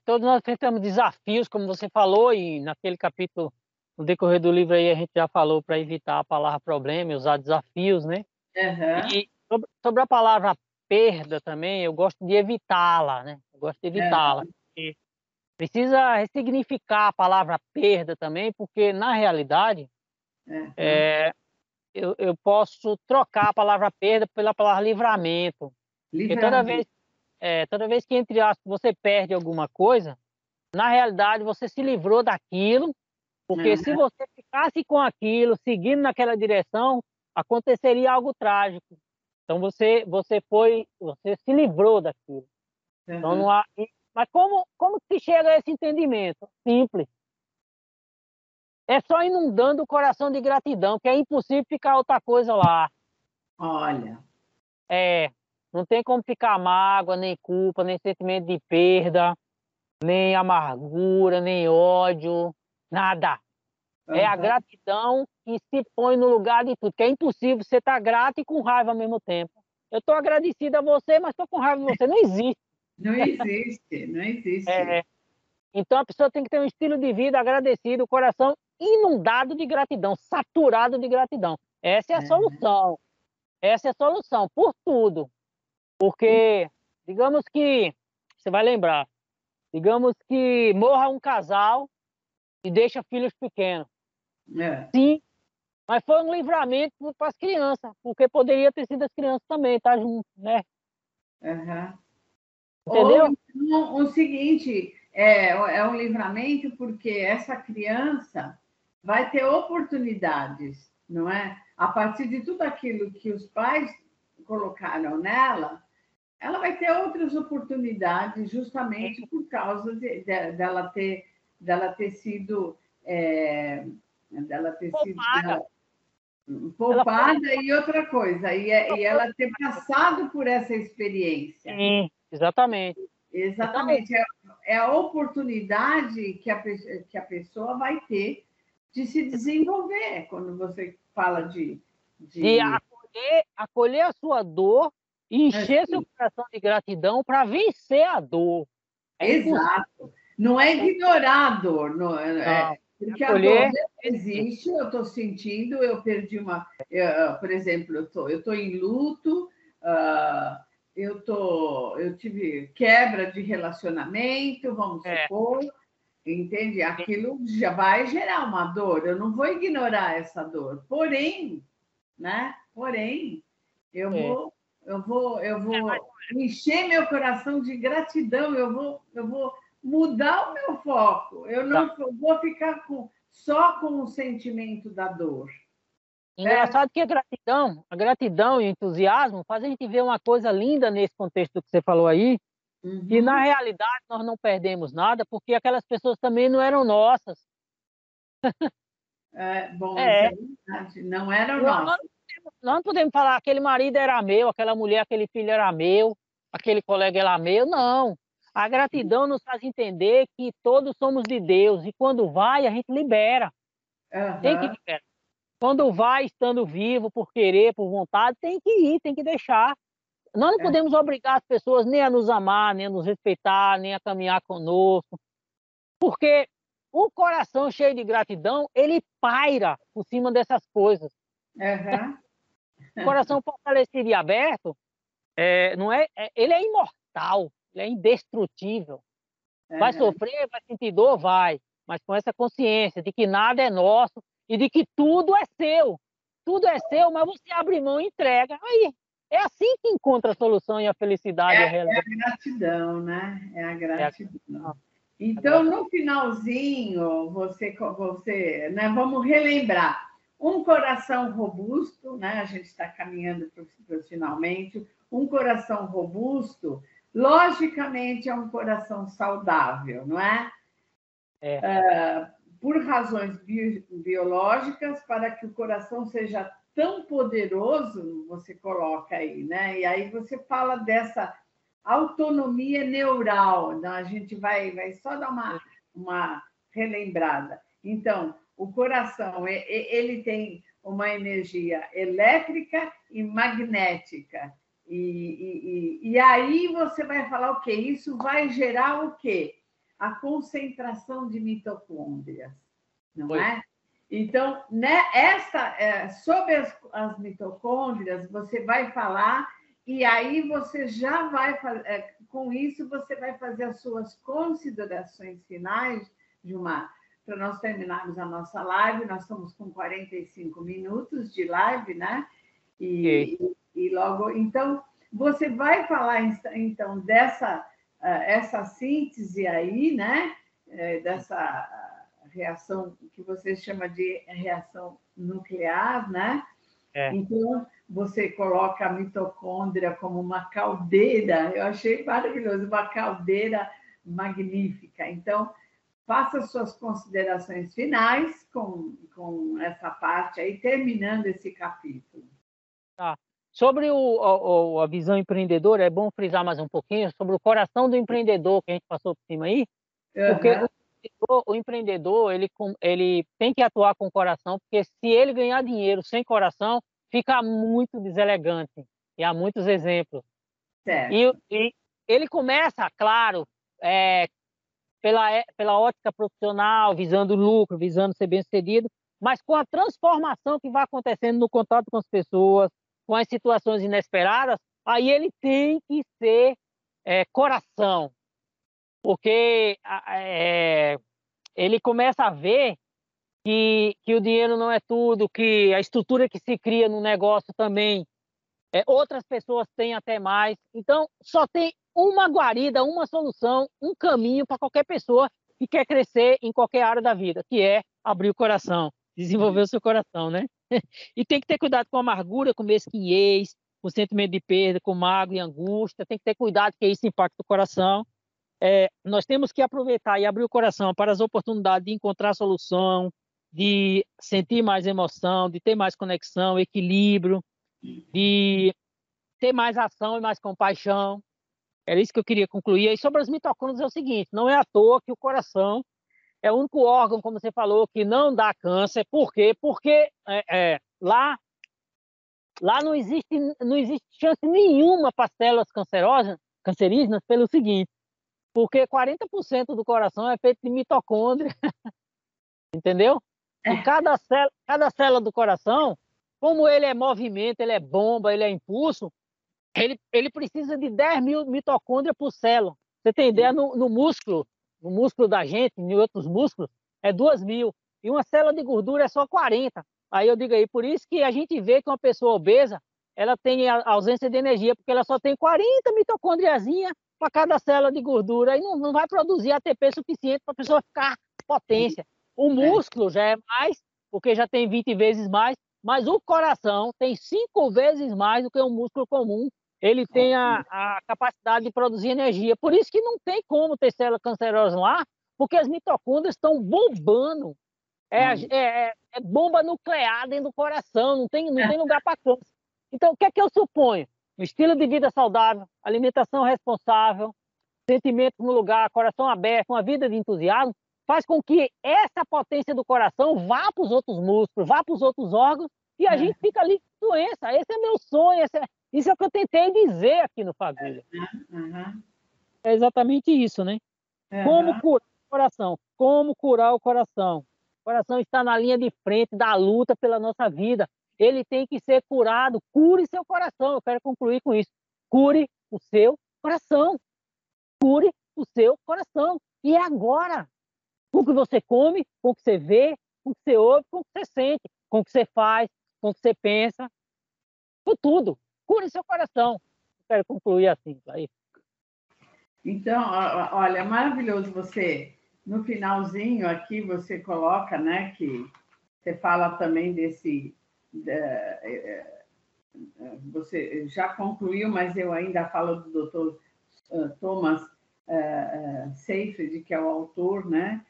Todos nós enfrentamos desafios, como você falou, e naquele capítulo, no decorrer do livro aí, a gente já falou para evitar a palavra problema e usar desafios, né? Uhum. E sobre a palavra perda também, eu gosto de evitá-la, né? Eu gosto de evitá-la. Porque precisa ressignificar a palavra perda também, porque, na realidade, eu posso trocar a palavra perda pela palavra livramento. Porque Livramento. toda vez que, entre aspas, você perde alguma coisa, na realidade você se livrou daquilo, porque se você ficasse com aquilo, seguindo naquela direção, aconteceria algo trágico. Então você se livrou daquilo. Então não há. Mas como que chega a esse entendimento? Simples. É só inundando o coração de gratidão, que é impossível ficar outra coisa lá. Olha. Não tem como ficar mágoa, nem culpa, nem sentimento de perda, nem amargura, nem ódio, nada. É a gratidão que se põe no lugar de tudo, que é impossível você estar grato e com raiva ao mesmo tempo. Eu estou agradecido a você, mas estou com raiva de você. Não existe. Não existe, não existe. Então a pessoa tem que ter um estilo de vida agradecido, o coração inundado de gratidão, saturado de gratidão. Essa é a solução. Essa é a solução, por tudo. Porque, digamos que, você vai lembrar, digamos que morra um casal e deixa filhos pequenos. Sim, mas foi um livramento para as crianças, porque poderia ter sido as crianças também, tá junto, né? Entendeu? Ou então, o seguinte, é um livramento porque essa criança vai ter oportunidades, não é? A partir de tudo aquilo que os pais colocaram nela, ela vai ter outras oportunidades justamente por causa dela ter sido poupada e outra coisa, e ela ter passado por essa experiência. Sim, exatamente. Exatamente. É a oportunidade que a pessoa vai ter de se desenvolver, quando você fala de acolher a sua dor e encher seu coração de gratidão para vencer a dor. Exato. Não é ignorar a dor, porque a dor existe, eu estou sentindo, eu perdi por exemplo, eu tô em luto, eu tive quebra de relacionamento, vamos supor, entende? Aquilo já vai gerar uma dor, eu não vou ignorar essa dor, porém, né? Porém, eu vou encher meu coração de gratidão, eu vou mudar o meu foco, eu não vou ficar só com o sentimento da dor. Engraçado que a gratidão e o entusiasmo faz a gente ver uma coisa linda nesse contexto que você falou aí, que na realidade nós não perdemos nada, porque aquelas pessoas também não eram nossas. Bom, isso é verdade, não eram nossas. Nós não podemos falar aquele marido era meu, aquela mulher, aquele filho era meu, aquele colega era meu, não. A gratidão nos faz entender que todos somos de Deus, e quando vai, a gente libera. Tem que liberar. Quando vai, estando vivo, por querer, por vontade, tem que ir, tem que deixar. Nós não podemos obrigar as pessoas nem a nos amar, nem a nos respeitar, nem a caminhar conosco, porque o coração cheio de gratidão, ele paira por cima dessas coisas. O coração fortalecido e aberto, ele é imortal. ele é indestrutível. Vai sofrer, vai sentir dor, vai, mas com essa consciência de que nada é nosso e de que tudo é seu. Tudo é seu, mas você abre mão e entrega. Aí, é assim que encontra a solução e a felicidade e a realidade. É a gratidão, né? É a gratidão. Então, Gratidão. no finalzinho, você, né, vamos relembrar. Um coração robusto, né? A gente está caminhando para os finalmente. Um coração robusto, logicamente, é um coração saudável, não é? Por razões biológicas, para que o coração seja tão poderoso, você coloca aí, né? E aí você fala dessa autonomia neural, né? A gente vai só dar uma relembrada. Então, o coração, ele tem uma energia elétrica e magnética. E aí você vai falar o quê? Isso vai gerar o quê? A concentração de mitocôndrias, não é? Então, né, sobre as mitocôndrias, você vai falar, e aí você já vai, com isso, você vai fazer as suas considerações finais, Gilmar, para nós terminarmos a nossa live. Nós estamos com 45 minutos de live, né? E logo, então, você vai falar, então, essa síntese aí, né? Dessa reação que você chama de reação nuclear, né? Então, você coloca a mitocôndria como uma caldeira, eu achei maravilhoso, uma caldeira magnífica. Então, faça suas considerações finais com essa parte aí, terminando esse capítulo. Tá. Sobre a visão empreendedora, é bom frisar mais um pouquinho sobre o coração do empreendedor, que a gente passou por cima aí, porque o empreendedor ele tem que atuar com o coração, porque se ele ganhar dinheiro sem coração, fica muito deselegante. E há muitos exemplos. E ele começa, claro, pela ótica profissional, visando lucro, visando ser bem-sucedido, mas com a transformação que vai acontecendo no contato com as pessoas, com as situações inesperadas, aí ele tem que ser coração, porque ele começa a ver que o dinheiro não é tudo, que a estrutura que se cria no negócio também, outras pessoas têm até mais. Então, só tem uma guarida, uma solução, um caminho para qualquer pessoa que quer crescer em qualquer área da vida, que é abrir o coração, desenvolver o seu coração, né? E tem que ter cuidado com a amargura, com mesquinhez, com sentimento de perda, com mágoa e angústia. Tem que ter cuidado, que isso impacta o coração. Nós temos que aproveitar e abrir o coração para as oportunidades de encontrar solução, de sentir mais emoção, de ter mais conexão, equilíbrio, de ter mais ação e mais compaixão. Era isso que eu queria concluir. E sobre as mitocôndrias é o seguinte: não é à toa que o coração é o único órgão, como você falou, que não dá câncer. Por quê? Porque lá não existe chance nenhuma para células cancerígenas, pelo seguinte: porque 40% do coração é feito de mitocôndria, entendeu? E cada célula do coração, como ele é movimento, ele é bomba, ele é impulso, ele precisa de 10 mil mitocôndrias por célula. Você tem ideia? No músculo da gente, em outros músculos, é 2 mil. E uma célula de gordura é só 40. Aí eu digo aí, por isso que a gente vê que uma pessoa obesa, ela tem a ausência de energia, porque ela só tem 40 mitocôndriazinhas para cada célula de gordura. Aí não vai produzir ATP suficiente para a pessoa ficar potência. O músculo já é mais, porque já tem 20 vezes mais, mas o coração tem 5 vezes mais do que um músculo comum. Ele tem a capacidade de produzir energia. Por isso que não tem como ter célula cancerosa lá, porque as mitocôndrias estão bombando. É bomba nuclear dentro do coração, não tem lugar para câncer. Então, o que é que eu suponho? Um estilo de vida saudável, alimentação responsável, sentimentos no lugar, coração aberto, uma vida de entusiasmo, faz com que essa potência do coração vá para os outros músculos, vá para os outros órgãos, e a gente fica ali com doença. Esse é meu sonho, isso é o que eu tentei dizer aqui no Fagulha. É exatamente isso, né? Como curar o coração? Como curar o coração? O coração está na linha de frente da luta pela nossa vida. Ele tem que ser curado. Cure seu coração. Eu quero concluir com isso. Cure o seu coração. cure o seu coração. E é agora. Com o que você come, com o que você vê, com o que você ouve, com o que você sente, com o que você faz, com o que você pensa, com tudo. Cure seu coração. Quero concluir assim. Aí. Então, olha, maravilhoso você, no finalzinho aqui, você coloca, né, que você fala também desse... você já concluiu, mas eu ainda falo do doutor Thomas Seyfried, que é o autor, né,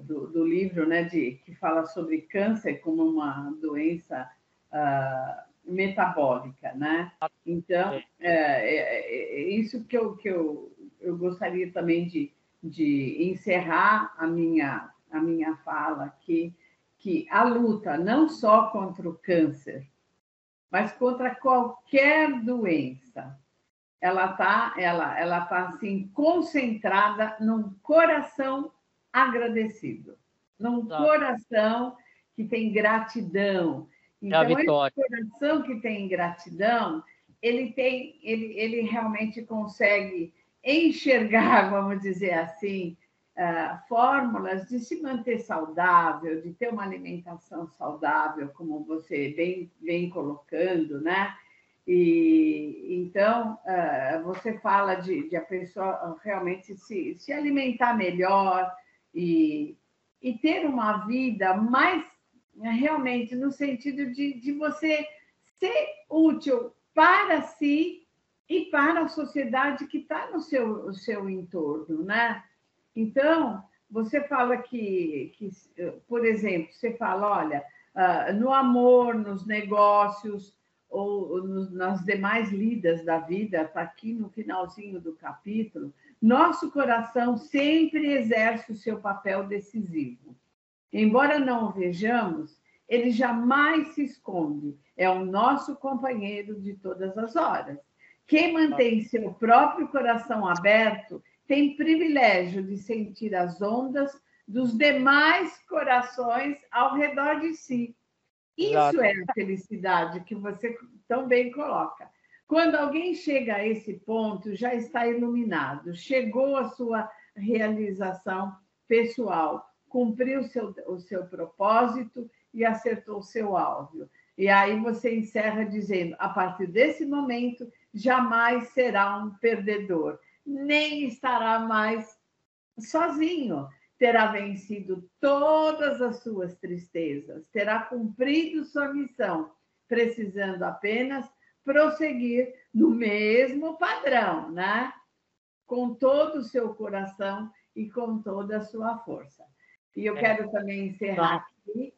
do livro, né, que fala sobre câncer como uma doença metabólica, né? Então, isso que eu gostaria também de encerrar a minha fala aqui, que a luta não só contra o câncer, mas contra qualquer doença, ela tá assim concentrada num coração agradecido, num coração que tem gratidão. Então, esse coração que tem gratidão, ele realmente consegue enxergar, vamos dizer assim, fórmulas de se manter saudável, de ter uma alimentação saudável, como você vem colocando, né? E então você fala de a pessoa realmente se alimentar melhor e ter uma vida mais realmente no sentido de você ser útil para si e para a sociedade que está no seu entorno, né? Então, você fala que, por exemplo, você fala, olha, no amor, nos negócios, ou nas demais lidas da vida, está aqui no finalzinho do capítulo, nosso coração sempre exerce o seu papel decisivo. Embora não o vejamos, ele jamais se esconde, é o nosso companheiro de todas as horas. Quem mantém seu próprio coração aberto tem privilégio de sentir as ondas dos demais corações ao redor de si. Isso é a felicidade que você tão bem coloca. Quando alguém chega a esse ponto, já está iluminado, chegou à sua realização pessoal, cumpriu o seu propósito e acertou o seu alvo. E aí você encerra dizendo, a partir desse momento, jamais será um perdedor, nem estará mais sozinho. Terá vencido todas as suas tristezas, terá cumprido sua missão, precisando apenas prosseguir no mesmo padrão, né? Com todo o seu coração e com toda a sua força. E eu quero também encerrar aqui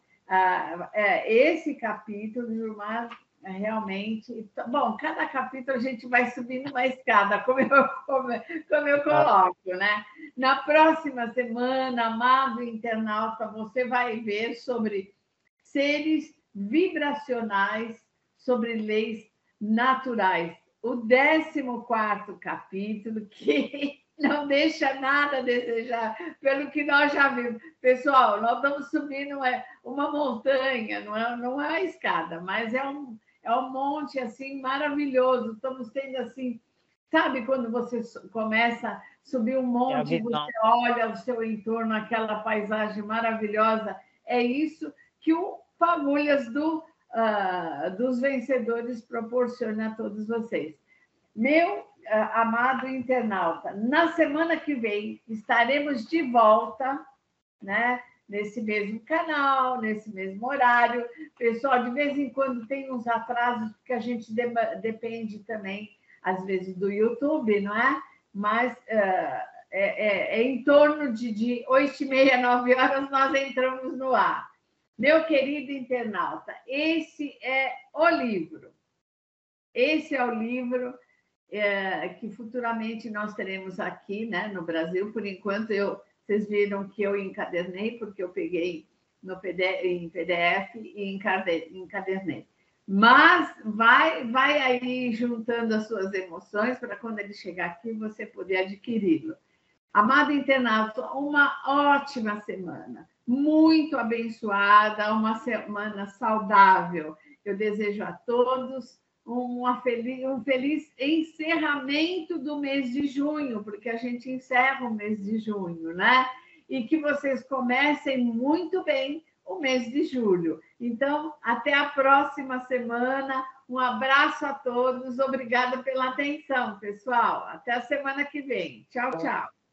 esse capítulo, Gilmar, realmente... Bom, cada capítulo a gente vai subindo uma escada, como eu coloco, né? Na próxima semana, amado internauta, você vai ver sobre seres vibracionais, sobre leis naturais. O 14º capítulo, que não deixa nada a desejar, pelo que nós já vimos. Pessoal, nós estamos subindo uma montanha, não é uma escada, mas é um monte assim maravilhoso. Estamos tendo assim, sabe quando você começa a subir um monte, você olha o seu entorno, aquela paisagem maravilhosa. É isso que o Fagulhas dos Vencedores proporciona a todos vocês. Meu amado internauta, na semana que vem estaremos de volta, né? Nesse mesmo canal, nesse mesmo horário. Pessoal, de vez em quando tem uns atrasos, porque a gente depende também, às vezes, do YouTube, não é? Mas em torno de 8h30, 9h, nós entramos no ar. Meu querido internauta, esse é o livro. Esse é o livro que futuramente nós teremos aqui, né, no Brasil. Por enquanto, vocês viram que eu encadernei, porque eu peguei em PDF e encadernei. Mas vai aí juntando as suas emoções para quando ele chegar aqui você poder adquiri-lo. Amado internauta, uma ótima semana, muito abençoada, uma semana saudável. Eu desejo a todos um feliz encerramento do mês de junho, porque a gente encerra o mês de junho, né? E que vocês comecem muito bem o mês de julho. Então, até a próxima semana. Um abraço a todos. Obrigada pela atenção, pessoal. Até a semana que vem. Tchau, tchau.